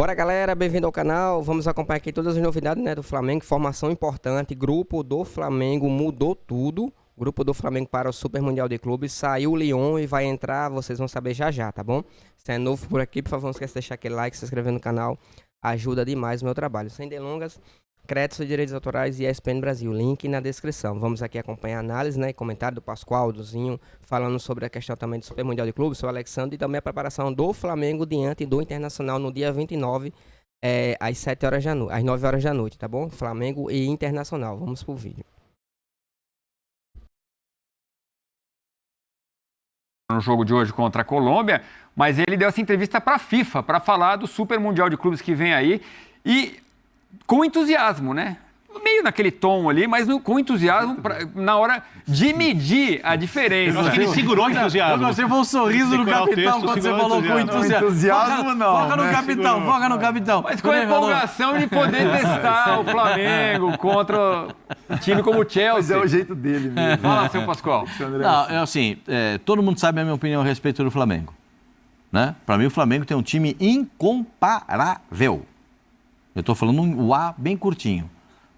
Bora, galera, bem-vindo ao canal. Vamos acompanhar aqui todas as novidades, né, do Flamengo. Informação importante, grupo do Flamengo mudou tudo. Grupo do Flamengo para o Super Mundial de Clubes. Saiu o Lyon e vai entrar, vocês vão saber já já, tá bom? Se é novo por aqui, por favor, não esqueça de deixar aquele like, se inscrever no canal. Ajuda demais o meu trabalho. Sem delongas, créditos e direitos autorais e ESPN Brasil. Link na descrição. Vamos aqui acompanhar a análise, né, e comentário do Pascoal, do Zinho, falando sobre a questão também do Super Mundial de Clubes, o Alexandre, e também a preparação do Flamengo diante do Internacional no dia 29, às 7 horas da noite, às 9 horas da noite, tá bom? Flamengo e Internacional. Vamos pro vídeo. No jogo de hoje contra a Colômbia, mas ele deu essa entrevista para a FIFA, para falar do Super Mundial de Clubes que vem aí, e com entusiasmo, né? Meio naquele tom ali, mas com entusiasmo na hora de medir a diferença. Eu acho que ele segurou o entusiasmo. Você foi um sorriso no capitão quando você falou com entusiasmo. Entusiasmo não. Foca no capitão, foca no capitão. Mas com a empolgação de poder testar o Flamengo contra um time como o Chelsea. Mas é o jeito dele mesmo. Fala, seu Pascoal. Não, é assim, todo mundo sabe a minha opinião a respeito do Flamengo. Né? Para mim, o Flamengo tem um time incomparável. Eu estou falando um A bem curtinho.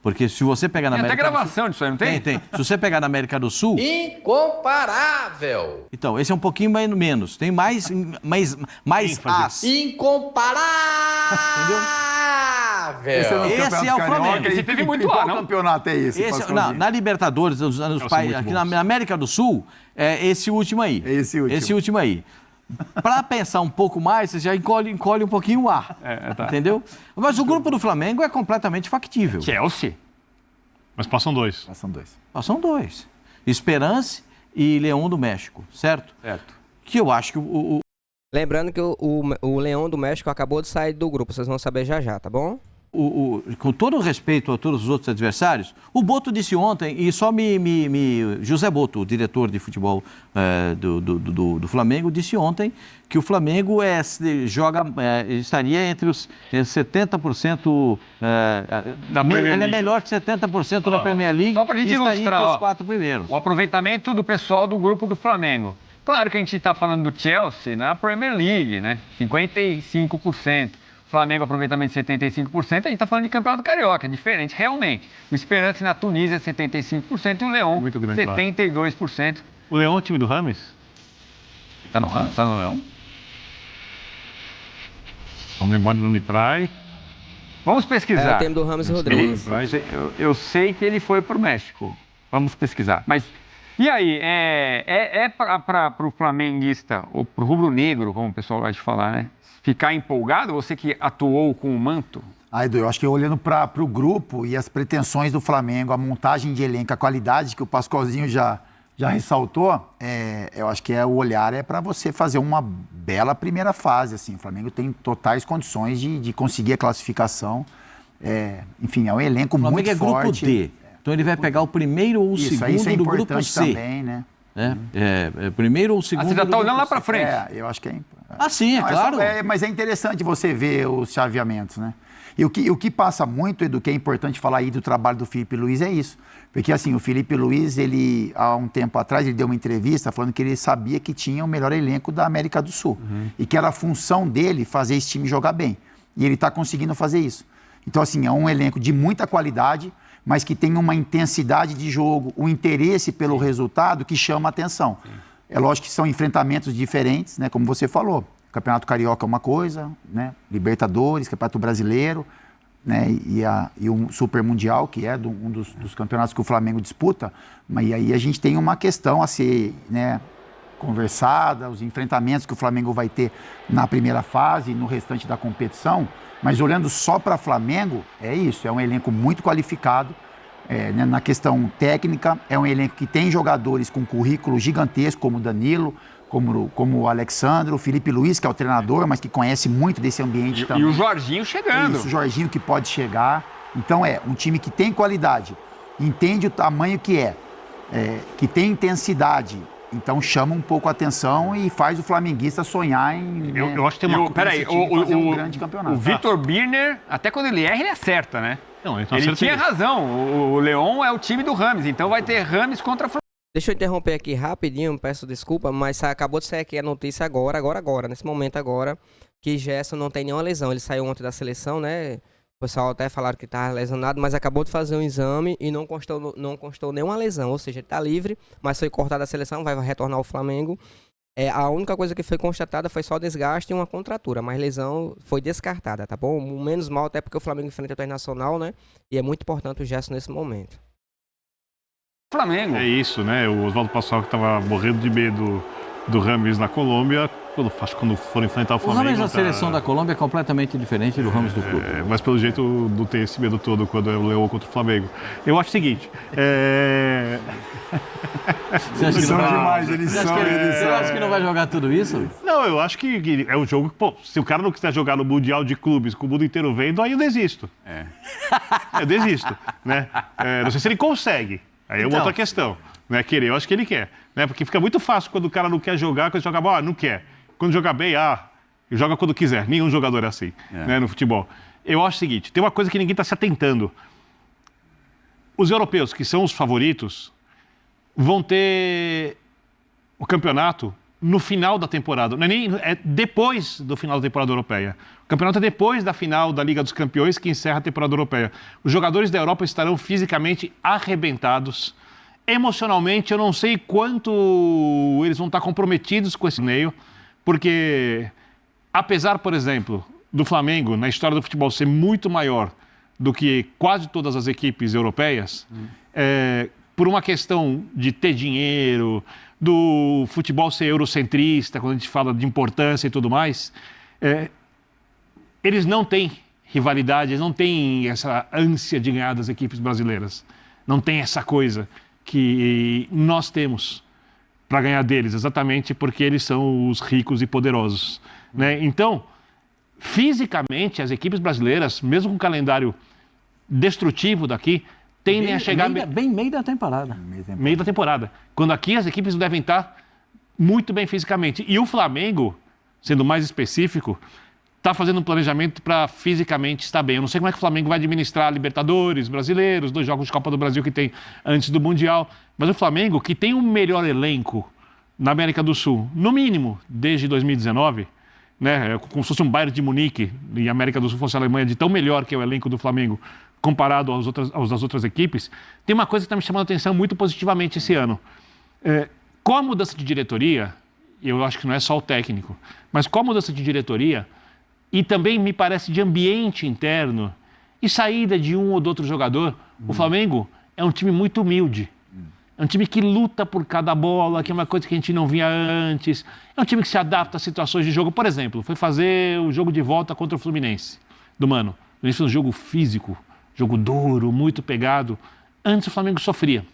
Porque se você pegar na América... Tem até gravação disso aí, não tem? Tem. Se você pegar na América do Sul... Incomparável! Então, esse é um pouquinho menos. Tem mais As. Incomparável! Esse é o Flamengo. Esse teve muito Qual A, não? campeonato é esse? Na Libertadores, aqui na América do Sul, é esse último aí. É esse último. Esse último aí. Para pensar um pouco mais, você já encolhe um pouquinho o ar. Tá. Entendeu? Mas o grupo do Flamengo é completamente factível. Chelsea. Mas passam dois. São dois. Esperance e Leão do México, certo? Certo. Que eu acho que Lembrando que o Leão do México acabou de sair do grupo, vocês vão saber já já, tá bom? com todo o respeito a todos os outros adversários, o Boto disse ontem, e só José Boto, o diretor de futebol do Flamengo, disse ontem que o Flamengo estaria entre os 70%, ele é melhor que 70% da Premier League, só pra gente ilustrar, os 4 primeiros. O aproveitamento do pessoal do grupo do Flamengo. Claro que a gente está falando do Chelsea na Premier League, né? 55%. Flamengo, aproveitamento de 75%, a gente está falando de Campeonato Carioca, é diferente, realmente. O Esperance na Tunísia, 75%, e o Leão, 72%. O Leão é o time do Rames? Tá no Leão? A memória não me trai. Vamos pesquisar. É o time do Rames Rodrigues. Eu sei que ele foi para o México. Vamos pesquisar. Mas, e aí, para o flamenguista, ou para o rubro-negro, como o pessoal gosta de falar, né? Ficar empolgado, você que atuou com o manto? Edu, eu acho que olhando para o grupo e as pretensões do Flamengo, a montagem de elenco, a qualidade que o Pascoalzinho já ressaltou, eu acho que o olhar é para você fazer uma bela primeira fase. Assim. O Flamengo tem totais condições de conseguir a classificação. Enfim, é um elenco muito forte. O Flamengo é grupo D, então ele vai pegar o primeiro ou o segundo do grupo C. Também, né? Primeiro ou segundo. Você já está olhando lá para frente? Eu acho que é. Sim, claro. Mas é interessante você ver os chaveamentos, né? E o que passa muito, Edu, que é importante falar aí do trabalho do Felipe Luiz, é isso. Porque, assim, o Felipe Luiz, ele, há um tempo atrás, ele deu uma entrevista falando que ele sabia que tinha o melhor elenco da América do Sul. E que era a função dele fazer esse time jogar bem. E ele está conseguindo fazer isso. Então, assim, é um elenco de muita qualidade, mas que tem uma intensidade de jogo, um interesse pelo resultado que chama a atenção. É lógico que são enfrentamentos diferentes, né? Como você falou. Campeonato Carioca é uma coisa, né? Libertadores, Campeonato Brasileiro, né? E o Super Mundial, que é um dos campeonatos que o Flamengo disputa. Mas aí a gente tem uma questão a ser, né, conversada, os enfrentamentos que o Flamengo vai ter na primeira fase e no restante da competição. Mas olhando só para o Flamengo, é isso, é um elenco muito qualificado. Né, na questão técnica, é um elenco que tem jogadores com currículo gigantesco, como o Danilo, como o Alexandre, o Felipe Luiz, que é o treinador, mas que conhece muito desse ambiente também. E o Jorginho chegando. Isso, o Jorginho que pode chegar. Então um time que tem qualidade, entende o tamanho que tem intensidade. Então chama um pouco a atenção e faz o flamenguista sonhar em... Eu acho que tem uma... Peraí, um grande campeonato. O Vitor Birner, até quando ele erra, ele acerta, né? Não, ele tinha razão. O Leão é o time do Rames, então vai ter Rames contra Flamengo. Deixa eu interromper aqui rapidinho, peço desculpa, mas acabou de sair aqui a notícia agora, nesse momento agora, que Gerson não tem nenhuma lesão. Ele saiu ontem da seleção, né? O pessoal até falaram que estava lesionado, mas acabou de fazer um exame e não constou nenhuma lesão. Ou seja, ele está livre, mas foi cortado da seleção, vai retornar ao Flamengo. A única coisa que foi constatada foi só desgaste e uma contratura, mas lesão foi descartada, tá bom? Menos mal, até porque o Flamengo enfrenta o Internacional, né? E é muito importante o Gerson nesse momento. Flamengo. É isso, né? O Oswaldo Pascoal que estava morrendo de medo do Rames na Colômbia, quando for enfrentar o Flamengo... O Rames na seleção da Colômbia é completamente diferente do Rames do clube. Mas pelo jeito não tem esse medo todo quando é o Leão contra o Flamengo. Eu acho o seguinte... Você acha que não vai... demais, Você acha que não vai jogar tudo isso? Não, eu acho que é um jogo que, pô, se o cara não quiser jogar no Mundial de Clubes com o mundo inteiro vendo, aí eu desisto. Eu desisto, né? Não sei se ele consegue. Aí é uma outra questão. Né? Querer, eu acho que ele quer. Né? Porque fica muito fácil quando o cara não quer jogar, quando joga bola, não quer. Quando joga bem, joga quando quiser. Nenhum jogador é assim, né, no futebol. Eu acho o seguinte, tem uma coisa que ninguém está se atentando. Os europeus, que são os favoritos, vão ter o campeonato no final da temporada. Não é depois do final da temporada europeia. O campeonato é depois da final da Liga dos Campeões, que encerra a temporada europeia. Os jogadores da Europa estarão fisicamente arrebentados. Emocionalmente, eu não sei quanto eles vão estar comprometidos com esse torneio, porque apesar, por exemplo, do Flamengo, na história do futebol, ser muito maior do que quase todas as equipes europeias, por uma questão de ter dinheiro, do futebol ser eurocentrista, quando a gente fala de importância e tudo mais, eles não têm rivalidade, eles não têm essa ânsia de ganhar das equipes brasileiras. Não tem essa coisa que nós temos para ganhar deles, exatamente porque eles são os ricos e poderosos, né? Então, fisicamente, as equipes brasileiras, mesmo com um calendário destrutivo daqui, tendem a chegar... Meio da temporada. Meio da temporada. Quando aqui as equipes devem estar muito bem fisicamente. E o Flamengo, sendo mais específico, está fazendo um planejamento para fisicamente estar bem. Eu não sei como é que o Flamengo vai administrar Libertadores, Brasileiros, 2 jogos de Copa do Brasil que tem antes do Mundial. Mas o Flamengo, que tem o melhor elenco na América do Sul, no mínimo, desde 2019, né, como se fosse um Bayern de Munique e a América do Sul fosse a Alemanha, de tão melhor que é o elenco do Flamengo comparado às outras equipes, tem uma coisa que está me chamando a atenção muito positivamente esse ano. Com a mudança de diretoria, eu acho que não é só o técnico, mas com a mudança de diretoria, e também me parece de ambiente interno e saída de um ou do outro jogador, o Flamengo é um time muito humilde. É um time que luta por cada bola, que é uma coisa que a gente não via antes. É um time que se adapta a situações de jogo. Por exemplo, foi fazer o jogo de volta contra o Fluminense, do Mano. Ele fez um jogo físico, jogo duro, muito pegado. Antes o Flamengo sofria.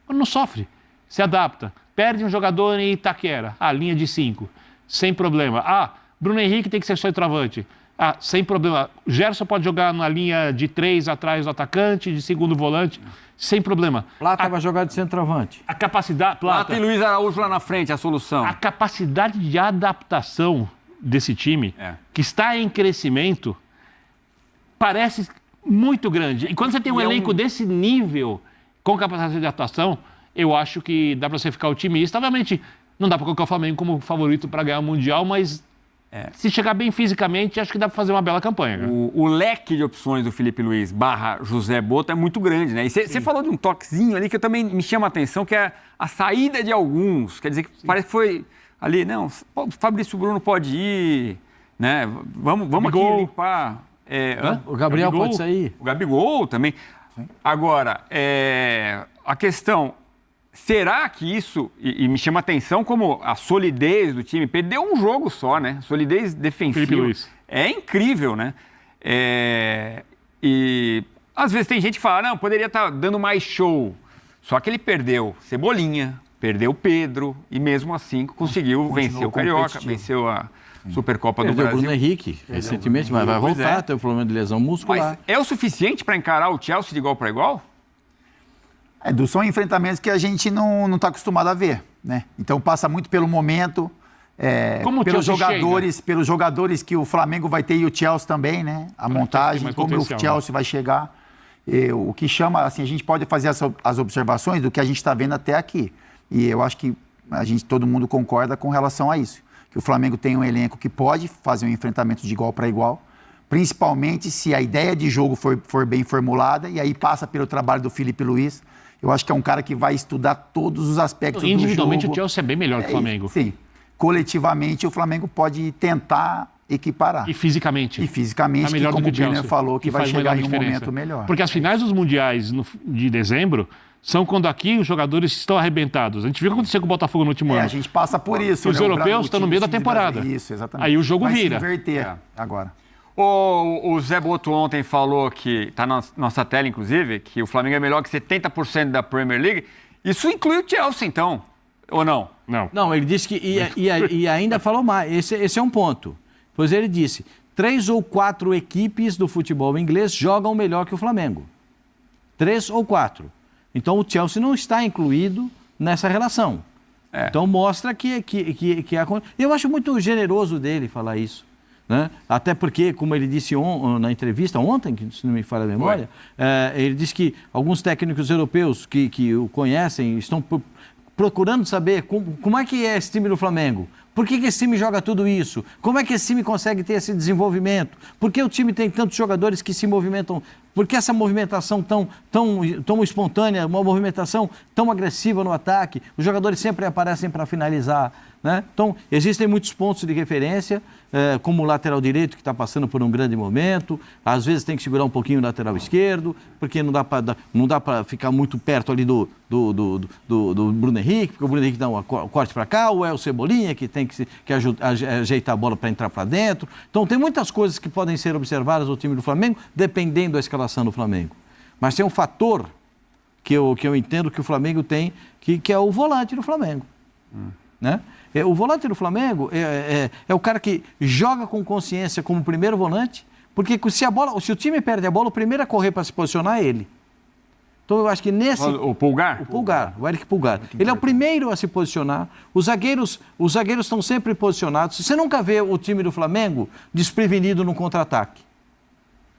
Quando não sofre, se adapta. Perde um jogador em Itaquera, linha de 5, sem problema. Bruno Henrique tem que ser centroavante. Sem problema. Gerson pode jogar na linha de 3 atrás do atacante, de segundo volante, sem problema. Plata vai jogar de centroavante. A capacidade... Plata e Luiz Araújo lá na frente, a solução. A capacidade de adaptação desse time, que está em crescimento, parece muito grande. E quando você tem um elenco desse nível, com capacidade de adaptação, eu acho que dá para você ficar otimista. Obviamente, não dá para colocar o Flamengo como favorito para ganhar o Mundial, mas... Se chegar bem fisicamente, acho que dá para fazer uma bela campanha. O leque de opções do Felipe Luiz / José Boto é muito grande, né? E você falou de um toquezinho ali que eu também me chama a atenção, que é a saída de alguns. Quer dizer, que parece que foi ali, não, o Fabrício Bruno pode ir, né? Vamos aqui limpar. O Gabriel pode sair. O Gabigol também. Sim. Agora, a questão... Será que isso, e me chama a atenção como a solidez do time, perdeu um jogo só, né? Solidez defensiva. Felipe Luiz. É incrível, né? E às vezes tem gente que fala, não, poderia estar dando mais show. Só que ele perdeu Cebolinha, perdeu Pedro, e mesmo assim conseguiu vencer o Carioca, venceu a Supercopa do Brasil. Perdeu o Bruno Henrique recentemente, mas vai voltar, tem um problema de lesão muscular. Mas é o suficiente para encarar o Chelsea de igual para igual? São enfrentamentos que a gente não está acostumado a ver, né? Então passa muito pelo momento, pelos jogadores que o Flamengo vai ter e o Chelsea também, né? A montagem, como o Chelsea vai chegar. O que chama, assim, a gente pode fazer as observações do que a gente está vendo até aqui. E eu acho que todo mundo concorda com relação a isso. que o Flamengo tem um elenco que pode fazer um enfrentamento de igual para igual, principalmente se a ideia de jogo for bem formulada, e aí passa pelo trabalho do Felipe Luiz. Eu acho que é um cara que vai estudar todos os aspectos do jogo. Individualmente, o Chelsea é bem melhor que o Flamengo. Sim. Coletivamente, o Flamengo pode tentar equiparar. E fisicamente. Tá melhor do como que o Birner falou, que vai chegar em um diferença. momento melhor. Porque as finais dos mundiais de dezembro são quando aqui os jogadores estão arrebentados. A gente viu o que aconteceu com o Botafogo no último ano. A gente passa por isso. Os europeus estão no meio da temporada. Isso, exatamente. Aí o jogo vira. Vai se inverter agora. O Zé Boto ontem falou que, está na nossa tela inclusive, que o Flamengo é melhor que 70% da Premier League. Isso inclui o Chelsea, então, ou não? Não, ele disse que... E ainda falou mais, esse é um ponto. Pois ele disse, 3 ou 4 equipes do futebol inglês jogam melhor que o Flamengo. 3 ou 4. Então o Chelsea não está incluído nessa relação. Então mostra que eu acho muito generoso dele falar isso. Né? Até porque, como ele disse na entrevista ontem, se não me falha a memória, ele disse que alguns técnicos europeus que o conhecem estão procurando saber como é que é esse time do Flamengo. Por que esse time joga tudo isso? Como é que esse time consegue ter esse desenvolvimento? Por que o time tem tantos jogadores que se movimentam? Por que essa movimentação tão espontânea, uma movimentação tão agressiva no ataque? Os jogadores sempre aparecem para finalizar. Né? Então, existem muitos pontos de referência, como o lateral direito, que está passando por um grande momento. Às vezes tem que segurar um pouquinho o lateral esquerdo, porque não dá para ficar muito perto ali do Bruno Henrique, porque o Bruno Henrique dá um corte para cá, ou é o Cebolinha que tem que ajeitar a bola para entrar para dentro. Então, tem muitas coisas que podem ser observadas no time do Flamengo, dependendo da escalação do Flamengo. Mas tem um fator que eu entendo que o Flamengo tem, que é o volante do Flamengo. Né? O volante do Flamengo é o cara que joga com consciência como primeiro volante, porque se o time perde a bola, o primeiro a correr para se posicionar é ele. Então eu acho que nesse... O Pulgar? O Eric Pulgar. Ele é o primeiro a se posicionar. Os zagueiros estão sempre posicionados. Você nunca vê o time do Flamengo desprevenido no contra-ataque.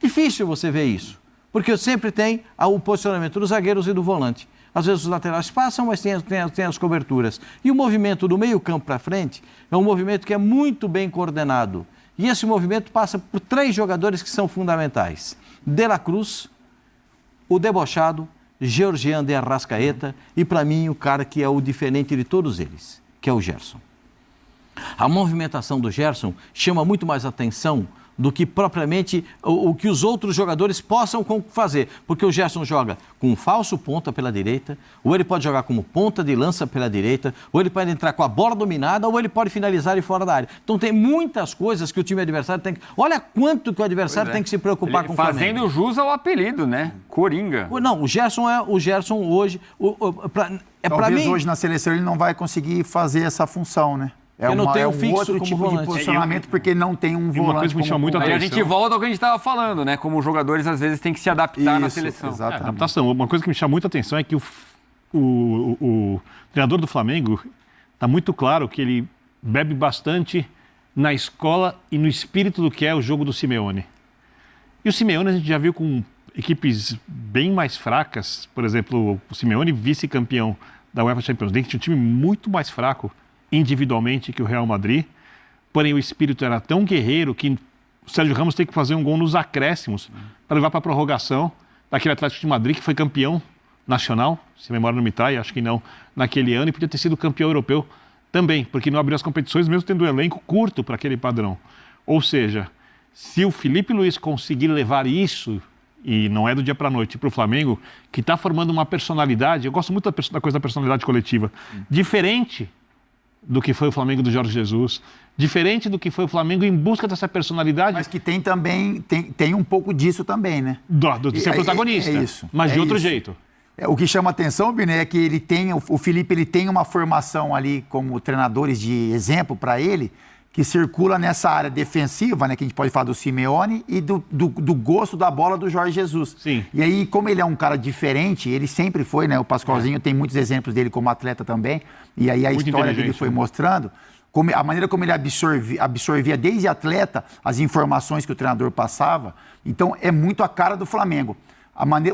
Difícil você ver isso, porque sempre tem o posicionamento dos zagueiros e do volante. Às vezes os laterais passam, mas tem as coberturas. E o movimento do meio-campo para frente é um movimento que é muito bem coordenado. E esse movimento passa por 3 jogadores que são fundamentais. De La Cruz, o debochado, Georgian de Arrascaeta e, para mim, o cara que é o diferente de todos eles, que é o Gerson. A movimentação do Gerson chama muito mais atenção do que propriamente o que os outros jogadores possam fazer. Porque o Gerson joga com um falso ponta pela direita, ou ele pode jogar como ponta de lança pela direita, ou ele pode entrar com a bola dominada, ou ele pode finalizar de fora da área. Então tem muitas coisas que o time adversário tem que... Olha quanto que o adversário tem que se preocupar com o Flamengo. Fazendo jus ao apelido, né? Coringa. Não, o Gerson hoje... Talvez hoje na seleção ele não vai conseguir fazer essa função, né? Não tem um outro tipo de posicionamento, porque não tem um volante. Uma coisa que me chama muito a atenção. Aí a gente volta ao que a gente estava falando, né? Como os jogadores às vezes têm que se adaptar na seleção. Adaptação. Uma coisa que me chama muito a atenção é que o treinador do Flamengo está muito claro que ele bebe bastante na escola e no espírito do que é o jogo do Simeone. E o Simeone a gente já viu com equipes bem mais fracas. Por exemplo, o Simeone, vice-campeão da UEFA Champions League, tinha um time muito mais fraco individualmente que o Real Madrid, porém o espírito era tão guerreiro que o Sérgio Ramos tem que fazer um gol nos acréscimos para levar para a prorrogação daquele Atlético de Madrid que foi campeão nacional, se a memória não me trai, acho que não, naquele ano, e podia ter sido campeão europeu também, porque não abriu as competições mesmo tendo um elenco curto para aquele padrão. Ou seja, se o Felipe Luiz conseguir levar isso, e não é do dia para a noite, para o Flamengo, que está formando uma personalidade, eu gosto muito da coisa da personalidade coletiva, diferente do que foi o Flamengo do Jorge Jesus, diferente do que foi o Flamengo em busca dessa personalidade. Mas que tem também, tem um pouco disso também, né? De ser protagonista, isso, mas de outro jeito. O que chama atenção, Birner, é que o Felipe ele tem uma formação ali como treinadores de exemplo para ele, que circula nessa área defensiva, né, que a gente pode falar do Simeone e do gosto da bola do Jorge Jesus. Sim. E aí, como ele é um cara diferente, ele sempre foi, né? O Pascoalzinho tem muitos exemplos dele como atleta também, e aí a muito história dele foi mostrando, a maneira como ele absorvia desde atleta as informações que o treinador passava. Então, é muito a cara do Flamengo.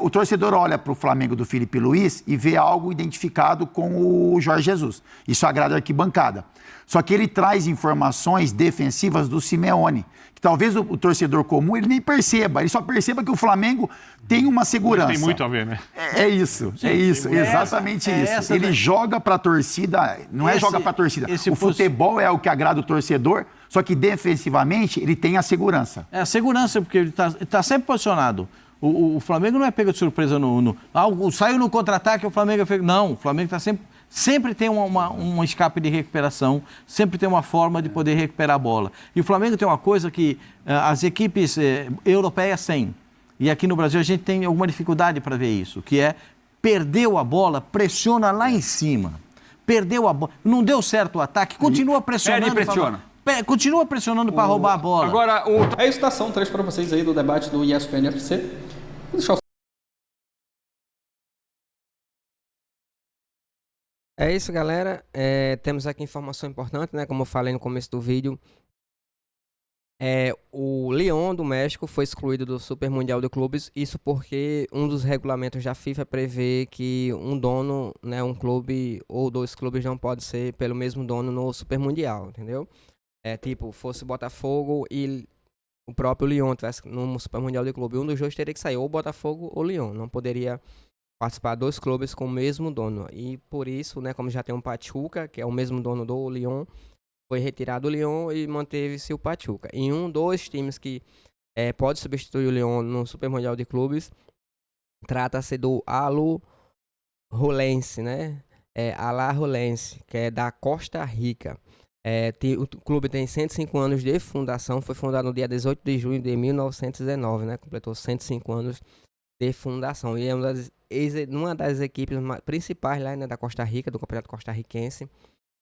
o torcedor olha para o Flamengo do Felipe Luiz e vê algo identificado com o Jorge Jesus. Isso agrada a arquibancada. Só que ele traz informações defensivas do Simeone, que talvez o torcedor comum ele nem perceba, ele só perceba que o Flamengo tem uma segurança. Tem muito a ver, né? É isso, exatamente isso. Ele joga para a torcida, não é joga para a torcida. O futebol é o que agrada o torcedor, só que defensivamente ele tem a segurança. É a segurança, porque ele tá sempre posicionado. O Flamengo não é pego de surpresa saiu no contra-ataque, o Flamengo é pego. Não, o Flamengo está sempre tem um escape de recuperação, sempre tem uma forma de poder recuperar a bola. E o Flamengo tem uma coisa que as equipes europeias têm. E aqui no Brasil a gente tem alguma dificuldade para ver isso, que é perdeu a bola, pressiona lá em cima. Perdeu a bola, não deu certo o ataque, continua pressionando. Continua pressionando para roubar a bola. Agora, é isso, tá, são 3 para vocês aí do debate do ESPN FC. Vou deixar o... É isso, galera. Temos aqui informação importante, né? Como eu falei no começo do vídeo. O Lyon do México foi excluído do Super Mundial de Clubes. Isso porque um dos regulamentos da FIFA prevê que um dono, né, um clube ou 2 clubes não pode ser pelo mesmo dono no Super Mundial, entendeu? Tipo, fosse Botafogo e o próprio Lyon tivesse no Super Mundial de Clube, um dos 2 teria que sair, ou Botafogo ou Lyon. Não poderia participar 2 clubes com o mesmo dono. E por isso, né, como já tem um Pachuca, que é o mesmo dono do Lyon, foi retirado o Lyon e manteve-se o Pachuca. E dos times que pode substituir o Lyon no Super Mundial de Clubes, trata-se do Alajuelense, né? Alajuelense, que é da Costa Rica. O clube tem 105 anos de fundação, foi fundado no dia 18 de junho de 1919, né? Completou 105 anos de fundação. E é uma das equipes principais lá, né, da Costa Rica, do Campeonato Costarriquense.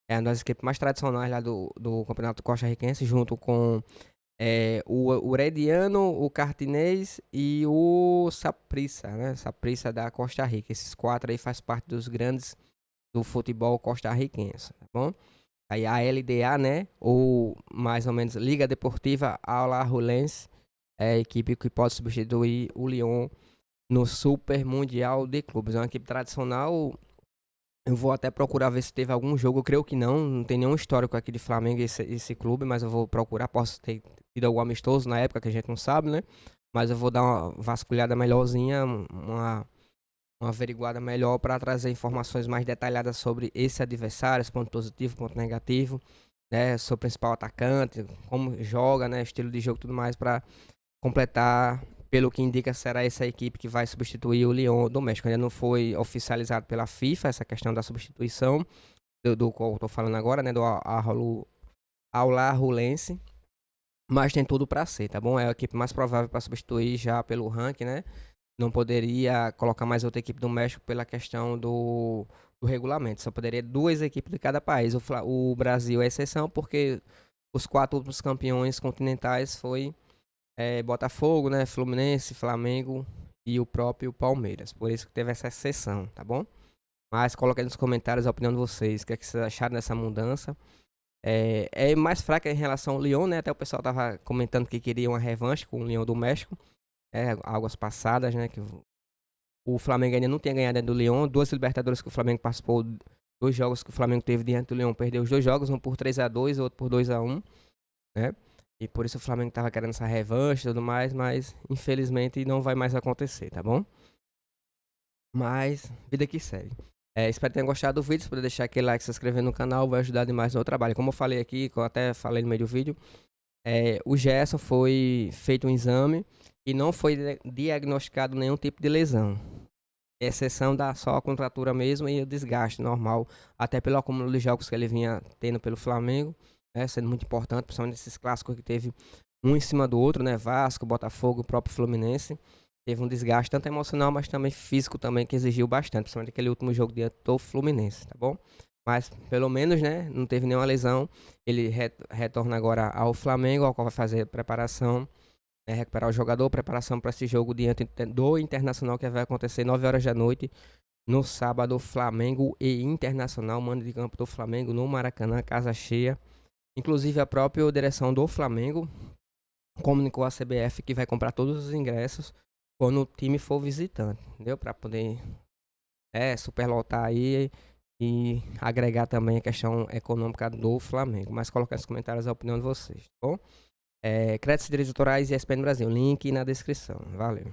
É uma das equipes mais tradicionais lá do Campeonato Costarriquense, junto com o Herediano, o Cartinês e o Saprissa, né? Saprissa da Costa Rica. Esses 4 aí fazem parte dos grandes do futebol costarriquense, tá bom? Aí a LDA, né, ou mais ou menos Liga Deportiva Alajuelense, é a equipe que pode substituir o Lyon no Super Mundial de Clubes. É uma equipe tradicional. Eu vou até procurar ver se teve algum jogo. Eu creio que não tem nenhum histórico aqui de Flamengo esse clube, mas eu vou procurar. Posso ter tido algum amistoso na época que a gente não sabe, né? Mas eu vou dar uma vasculhada melhorzinha, uma averiguada melhor para trazer informações mais detalhadas sobre esse adversário, esse ponto positivo, ponto negativo, né, seu principal atacante, como joga, né, estilo de jogo e tudo mais, para completar, pelo que indica, será essa equipe que vai substituir o Lyon do México. Ainda não foi oficializado pela FIFA essa questão da substituição do qual eu estou falando agora, né, do Alajuelense, mas tem tudo para ser, tá bom? É a equipe mais provável para substituir já pelo ranking, né? Não poderia colocar mais outra equipe do México pela questão do regulamento. Só poderia 2 equipes de cada país. O Brasil é exceção porque os 4 últimos campeões continentais foi Botafogo, né, Fluminense, Flamengo e o próprio Palmeiras. Por isso que teve essa exceção, tá bom? Mas coloque aí nos comentários a opinião de vocês. O que vocês acharam dessa mudança? É mais fraca em relação ao Lyon, né? Até o pessoal tava comentando que queria uma revanche com o Lyon do México. Águas passadas, né? Que o Flamengo ainda não tinha ganhado do Lyon. 2 Libertadores que o Flamengo participou, 2 jogos que o Flamengo teve diante do Lyon, perdeu os 2 jogos, um por 3-2 e outro por 2-1, né? E por isso o Flamengo tava querendo essa revanche e tudo mais, mas infelizmente não vai mais acontecer, tá bom? Mas, vida que segue. Espero que tenham gostado do vídeo. Se puder deixar aquele like, se inscrever no canal, vai ajudar demais no meu trabalho. Como eu falei aqui, que eu até falei no meio do vídeo, o Gerson foi feito um exame e não foi diagnosticado nenhum tipo de lesão. Exceção da só a contratura mesmo e o desgaste normal, até pelo acúmulo de jogos que ele vinha tendo pelo Flamengo, né, sendo muito importante, principalmente nesses clássicos que teve um em cima do outro, né, Vasco, Botafogo, o próprio Fluminense. Teve um desgaste tanto emocional, mas também físico também, que exigiu bastante, principalmente aquele último jogo diante do Fluminense, tá bom? Mas, pelo menos, né, não teve nenhuma lesão. Ele retorna agora ao Flamengo, ao qual vai fazer preparação, recuperar o jogador, preparação para esse jogo diante do Internacional, que vai acontecer 9 horas da noite, no sábado. Flamengo e Internacional, mando de campo do Flamengo no Maracanã, casa cheia. Inclusive, a própria direção do Flamengo comunicou à CBF que vai comprar todos os ingressos quando o time for visitante, entendeu? Para poder superlotar aí e agregar também a questão econômica do Flamengo. Mas colocar nos comentários a opinião de vocês, tá bom? Créditos direitos autorais e ESPN Brasil, link na descrição. Valeu.